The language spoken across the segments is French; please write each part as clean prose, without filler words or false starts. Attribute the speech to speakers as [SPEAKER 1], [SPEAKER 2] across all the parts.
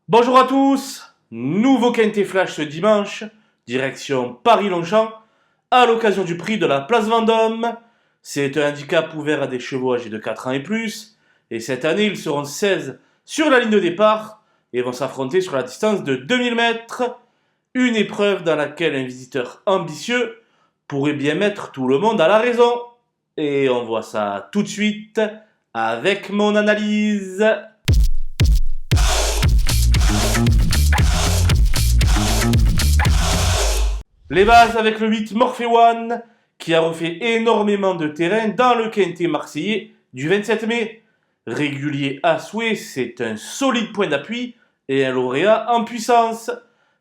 [SPEAKER 1] Bonjour à tous, nouveau Quintet Flash ce dimanche, direction Paris-Longchamp, à l'occasion du prix de la Place Vendôme. C'est un handicap ouvert à des chevaux âgés de 4 ans et plus, et cette année ils seront 16 sur la ligne de départ et vont s'affronter sur la distance de 2000 mètres, une épreuve dans laquelle un visiteur ambitieux pourrait bien mettre tout le monde à la raison. Et on voit ça tout de suite avec mon analyse. Les bases avec le 8 Morphe One, qui a refait énormément de terrain dans le Quintet marseillais du 27 mai. Régulier à souhait, c'est un solide point d'appui et un lauréat en puissance.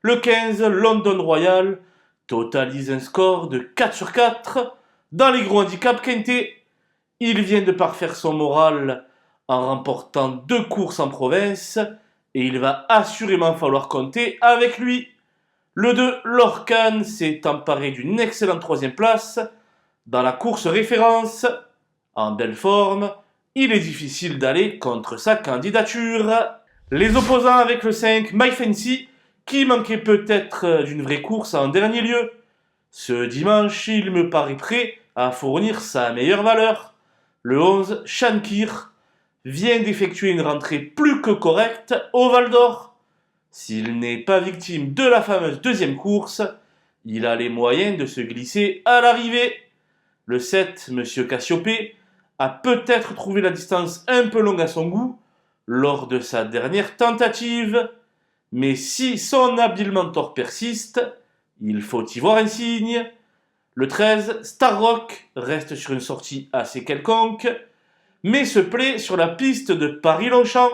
[SPEAKER 1] Le 15 London Royal totalise un score de 4 sur 4 dans les gros handicaps Quintet. Il vient de parfaire son moral en remportant 2 courses en province et il va assurément falloir compter avec lui. Le 2, Lorcan, s'est emparé d'une excellente 3e place dans la course référence. En belle forme, il est difficile d'aller contre sa candidature. Les opposants avec le 5, My Fancy, qui manquait peut-être d'une vraie course en dernier lieu. Ce dimanche, il me paraît prêt à fournir sa meilleure valeur. Le 11, Shankir, vient d'effectuer une rentrée plus que correcte au Val d'Or. S'il n'est pas victime de la fameuse 2e course, il a les moyens de se glisser à l'arrivée. Le 7, Monsieur Cassiopée, a peut-être trouvé la distance un peu longue à son goût lors de sa dernière tentative, mais si son habile mentor persiste, il faut y voir un signe. Le 13, Star Rock, reste sur une sortie assez quelconque, mais se plaît sur la piste de Paris-Longchamp.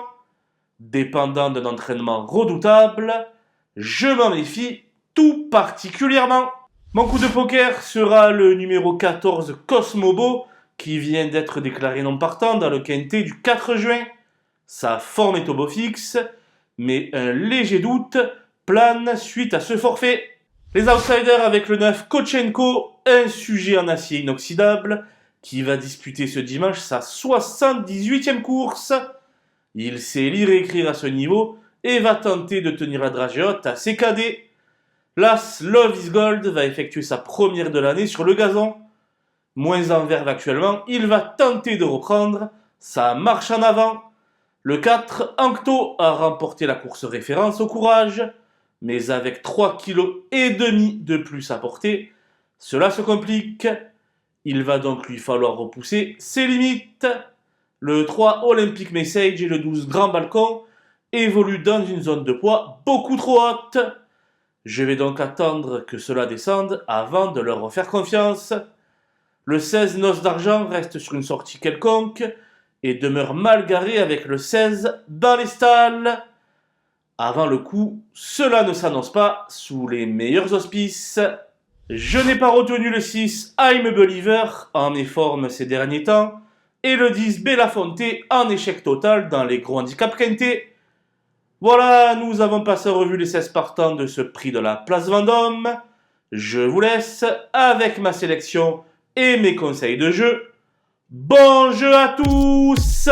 [SPEAKER 1] Dépendant d'un entraînement redoutable, je m'en méfie tout particulièrement. Mon coup de poker sera le numéro 14 Cosmobo, qui vient d'être déclaré non partant dans le Quintet du 4 juin. Sa forme est au beau fixe, mais un léger doute plane suite à ce forfait. Les outsiders avec le 9 Kochenko, un sujet en acier inoxydable, qui va disputer ce dimanche sa 78e course. Il sait lire et écrire à ce niveau et va tenter de tenir la dragée haute à ses cadets. L'As Love is Gold va effectuer sa première de l'année sur le gazon. Moins en verve actuellement, il va tenter de reprendre sa marche en avant. Le 4, Ancto, a remporté la course référence au courage, mais avec 3,5 kg de plus à porter, cela se complique. Il va donc lui falloir repousser ses limites. Le 3 Olympic Message et le 12 Grand Balcon évoluent dans une zone de poids beaucoup trop haute. Je vais donc attendre que cela descende avant de leur refaire confiance. Le 16 Noce d'Argent reste sur une sortie quelconque et demeure mal garé avec le 16 dans les stalles. Avant le coup, cela ne s'annonce pas sous les meilleurs auspices. Je n'ai pas retenu le 6 I'm a Believer en méforme ces derniers temps, et le 10 Belafonte en échec total dans les gros handicaps Quintet. Voilà, nous avons passé en revue les 16 partants de ce prix de la Place Vendôme. Je vous laisse avec ma sélection et mes conseils de jeu. Bon jeu à tous!